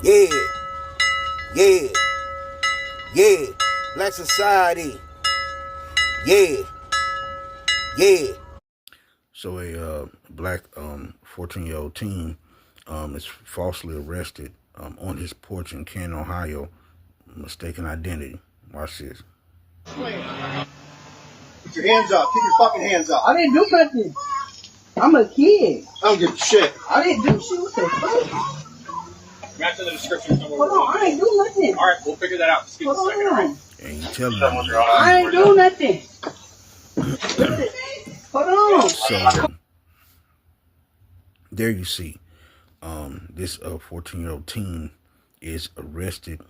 Yeah, yeah, yeah. Black society. Yeah, yeah. So a black 14-year-old teen is falsely arrested on his porch in Canton, Ohio, mistaken identity. Watch this. Put your hands up. Keep your fucking hands up. I didn't do nothing. I'm a kid. I don't give a shit. I didn't do shit. What the fuck? Match in the description. Hold on, I ain't do nothing. All right, we'll figure that out. Just give us a second, all right? And you telling me I ain't do nothing. Hold on. So there you see, this 14-year-old teen is arrested,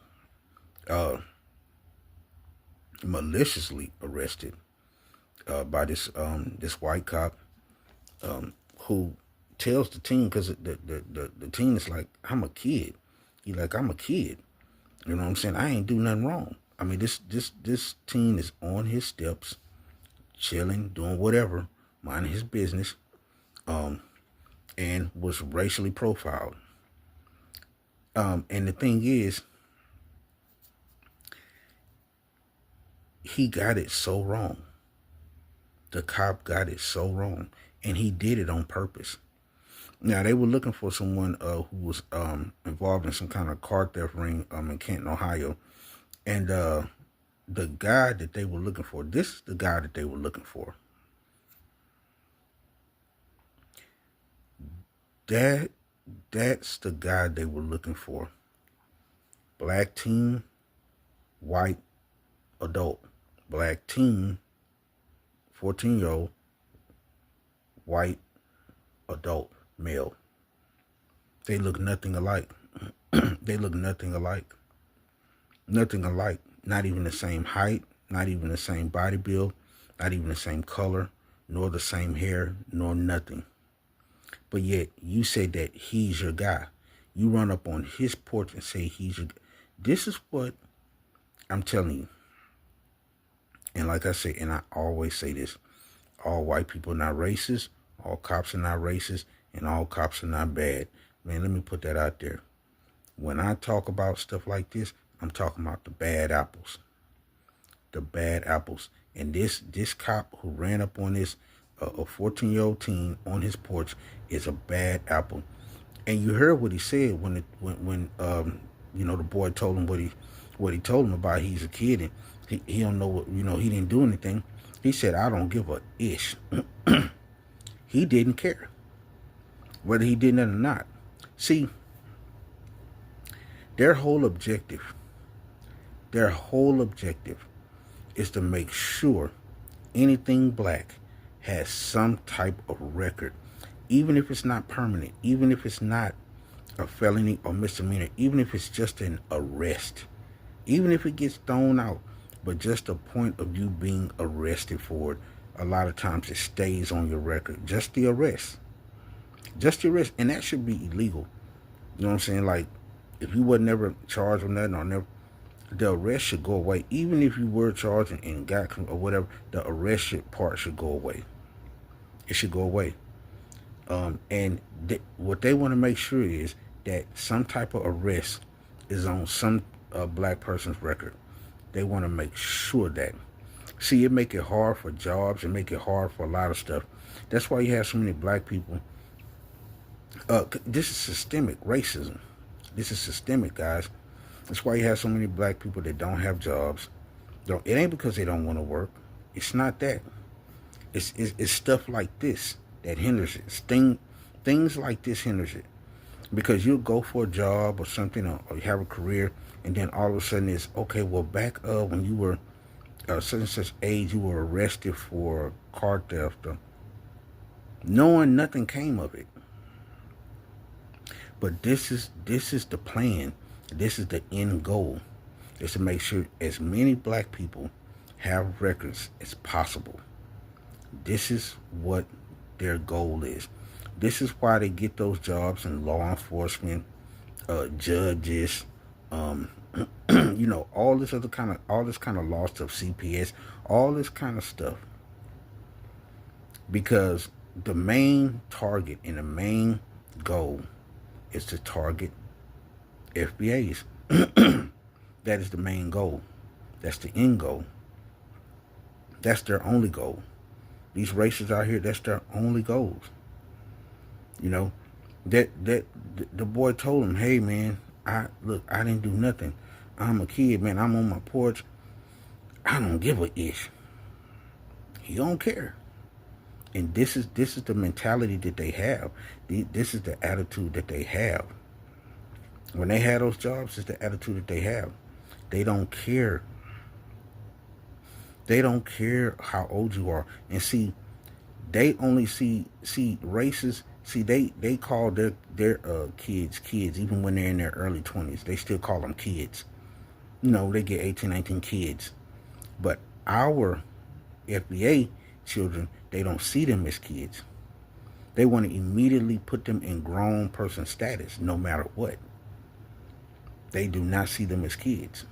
maliciously arrested by this white cop who tells the teen, because the teen is like, I'm a kid. He like, I'm a kid. You know what I'm saying? I ain't do nothing wrong. I mean, this teen is on his steps, chilling, doing whatever, minding his business, and was racially profiled. And the thing is, he got it so wrong. The cop got it so wrong, and he did it on purpose. Now, they were looking for someone who was involved in some kind of car theft ring in Canton, Ohio. And the guy that they were looking for, this is the guy that they were looking for. That's the guy they were looking for. Black teen, white adult. Black teen, 14-year-old, white adult male. They look nothing alike. They look nothing alike. Nothing alike. Not even the same height, not even the same body build, not even the same color, nor the same hair, nor nothing. But yet, you say that he's your guy. You run up on his porch and say he's your guy. This is what I'm telling you. And like I say, and I always say this, all white people are not racist, all cops are not racist, and all cops are not bad. Man, let me put that out there. When I talk about stuff like this, I'm talking about the bad apples. The bad apples. And this cop who ran up on this a 14-year-old teen on his porch is a bad apple. And you heard what he said when the boy told him what he told him about he's a kid and he don't know what, he didn't do anything. He said, I don't give a ish. He didn't care whether he did that or not. See, their whole objective is to make sure anything black has some type of record, even if it's not permanent, even if it's not a felony or misdemeanor, even if it's just an arrest, even if it gets thrown out, but just a point of you being arrested for it. A lot of times it stays on your record. Just the arrest. And that should be illegal. You know what I'm saying? Like, if you were never charged with nothing or never, the arrest should go away. Even if you were charged and got or whatever, the arrest part should go away. It should go away. And what they want to make sure is that some type of arrest is on some black person's record. They want to make sure that. See, it make it hard for jobs and make it hard for a lot of stuff. That's why you have so many black people. This is systemic racism. This is systemic, guys. That's why you have so many black people that don't have jobs. It ain't because they don't want to work. It's not that. It's stuff like this that hinders it. Things like this hinders it. Because you'll go for a job or something, or you have a career, and then all of a sudden it's, okay, well, back when you were such and such age, you were arrested for car theft, knowing nothing came of it. But this is the plan. This is the end goal, is to make sure as many black people have records as possible. This is what their goal is. This is why they get those jobs in law enforcement, judges, all this kind of law stuff, CPS, all this kind of stuff. Because the main target and the main goal is to target FBAs. That is the main goal. That's the end goal. That's their only goal. These racists out here, that's their only goals. You know, that the boy told him, hey man, I didn't do nothing. I'm a kid, man. I'm on my porch. I don't give a ish. He don't care. And this is the mentality that they have. This is the attitude that they have. When they have those jobs, it's the attitude that they have. They don't care. They don't care how old you are. And see, they only see races. See, they call their kids even when they're in their early 20s. They still call them kids. You know, they get 18, 19 kids. But our FBA children, they don't see them as kids. They want to immediately put them in grown person status, no matter what. They do not see them as kids.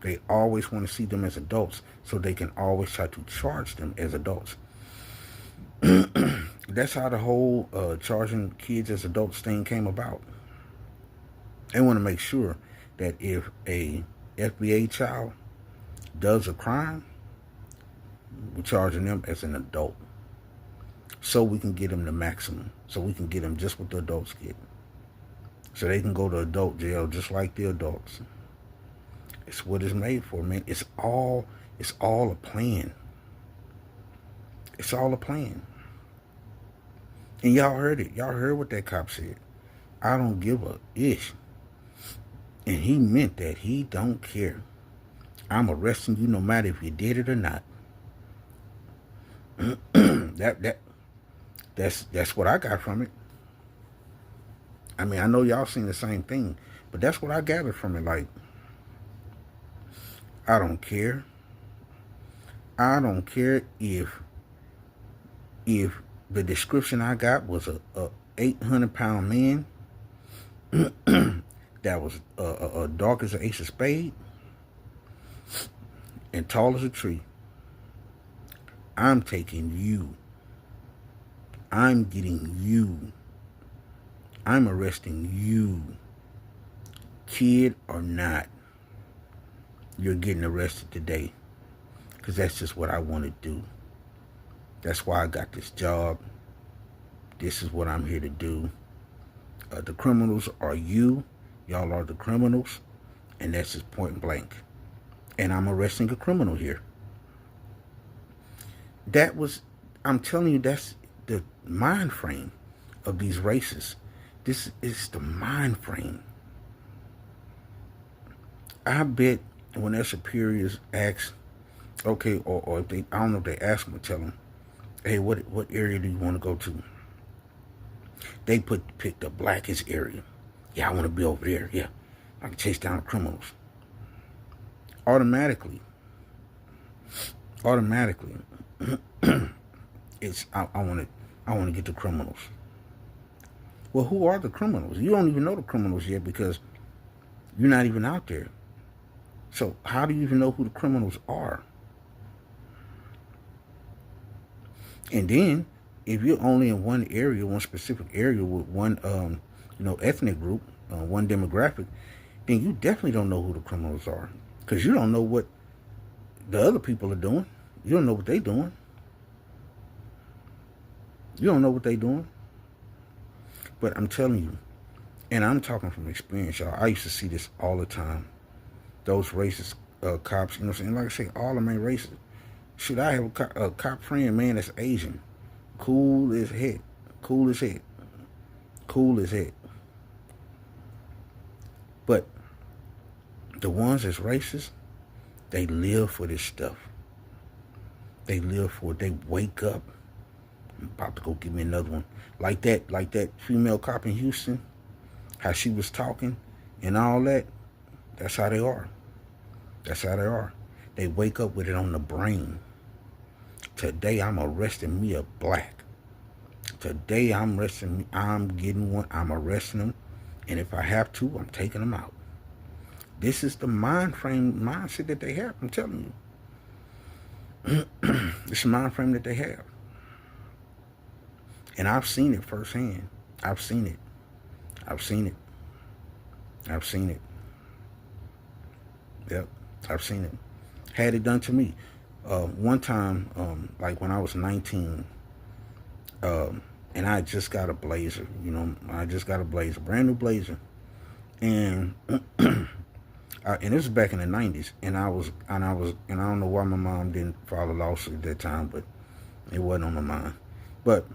They always want to see them as adults, so they can always try to charge them as adults. That's how the whole charging kids as adults thing came about. They want to make sure that if a FBA child does a crime, we're charging them as an adult, so we can get them the maximum, so we can get them just what the adults get, so they can go to adult jail just like the adults. It's what it's made for, man. It's all a plan. It's all a plan. And y'all heard it. Y'all heard what that cop said. I don't give a ish. And he meant that. He don't care. I'm arresting you no matter if you did it or not. That's what I got from it. I mean, I know y'all seen the same thing, but that's what I gathered from it. Like, I don't care. I don't care if the description I got was a 800-pound man that was dark as an ace of spade and tall as a tree. I'm taking you. I'm getting you. I'm arresting you. Kid or not, you're getting arrested today. Because that's just what I want to do. That's why I got this job. This is what I'm here to do. The criminals are you. Y'all are the criminals. And that's just point blank. And I'm arresting a criminal here. I'm telling you, that's the mind frame of these racists. This is the mind frame. I bet when their superiors ask, okay, or if they, I don't know if they ask them or tell them, hey, what area do you want to go to? They pick the blackest area. Yeah, I want to be over there. Yeah, I can chase down the criminals. Automatically, it's I want to get the criminals. Well, who are the criminals? You don't even know the criminals yet because you're not even out there. So how do you even know who the criminals are? And then, if you're only in one area, one specific area with one, ethnic group, one demographic, then you definitely don't know who the criminals are, because you don't know what the other people are doing. You don't know what they're doing. You don't know what they're doing. But I'm telling you, and I'm talking from experience, y'all. I used to see this all the time. Those racist cops, you know what I'm saying? Like I say, all of them ain't racist. Should I have a cop friend, man, that's Asian? Cool as heck. Cool as heck. Cool as heck. But the ones that's racist, they live for this stuff. They live for it. They wake up. I'm about to go give me another one. Like that female cop in Houston, how she was talking and all that. That's how they are. That's how they are. They wake up with it on the brain. Today I'm arresting me a black. Today I'm getting one. I'm arresting them. And if I have to, I'm taking them out. This is the mindset that they have. I'm telling you. It's the mind frame that they have. And I've seen it firsthand. I've seen it. I've seen it. Yep, I've seen it. Had it done to me. One time, like when I was 19, and I just got a Blazer. You know, I just got a Blazer, brand new Blazer, and and this was back in the 90s. And I don't know why my mom didn't file a lawsuit at that time, but it wasn't on my mind. But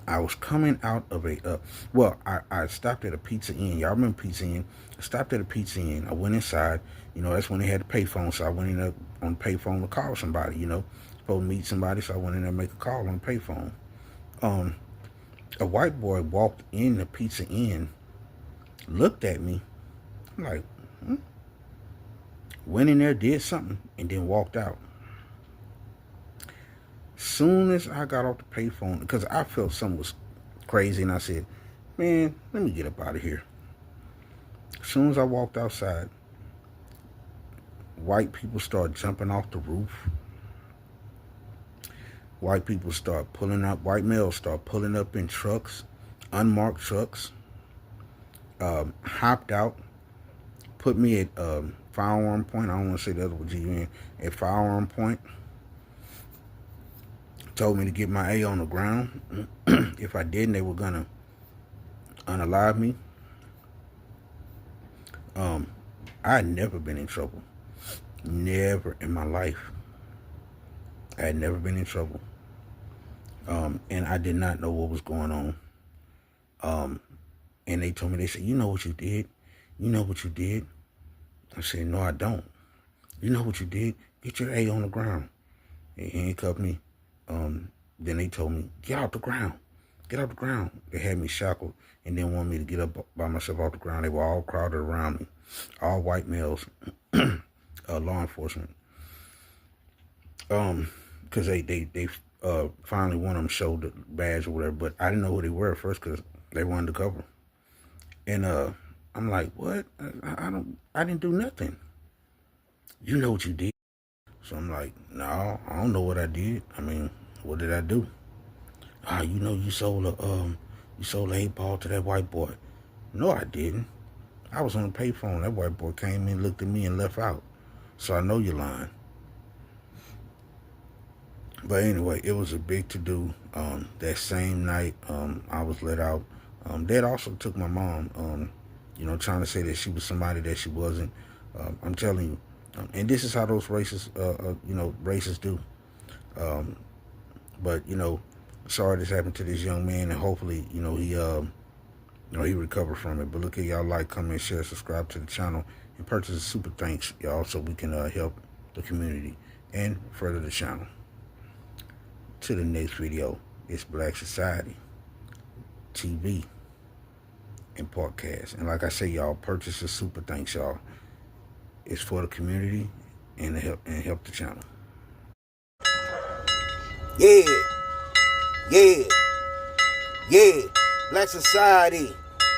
I was coming out of I stopped at a Pizza Inn. Y'all remember Pizza Inn? I stopped at a Pizza Inn. I went inside. You know, that's when they had the payphone. So I went in there on the payphone to call somebody, you know. Supposed to meet somebody, so I went in there to make a call on the payphone. A white boy walked in the Pizza Inn, looked at me. I'm like, went in there, did something, and then walked out. Soon as I got off the payphone, because I felt something was crazy, and I said, man, let me get up out of here. As soon as I walked outside, white people start jumping off the roof. White people start pulling up, white males start pulling up in trucks, unmarked trucks, hopped out, put me at firearm point. I don't want to say the other with GUN, at firearm point. Told me to get my A on the ground. If I didn't, they were gonna unalive me. I had never been in trouble. Never in my life. I had never been in trouble. And I did not know what was going on. And they told me, they said, you know what you did? You know what you did? I said, no, I don't. You know what you did? Get your A on the ground. They handcuffed me. Then they told me, get out the ground. Get out the ground. They had me shackled and then wanted me to get up by myself off the ground. They were all crowded around me. All white males, law enforcement. Because they finally one of them showed the badge or whatever, but I didn't know who they were at first because they were undercover. And I'm like, what? I didn't do nothing. You know what you did? So I'm like, no, I don't know what I did. I mean, what did I do? You know, you sold a 8-ball to that white boy. No, I didn't. I was on the payphone. That white boy came in, looked at me, and left out. So I know you're lying. But anyway, it was a big to-do. That same night, I was let out. Dad also took my mom, you know, trying to say that she was somebody that she wasn't. I'm telling you. And this is how those racists, you know, racists do. But, you know, sorry this happened to this young man, and hopefully, you know, he recovered from it. But look at y'all, like, comment, share, subscribe to the channel, and purchase a super thanks, y'all, so we can help the community and further the channel. To the next video, it's Black Society TV and podcast. And like I say, y'all, purchase a super thanks, y'all. It's for the community and help the channel. Yeah, Black Society.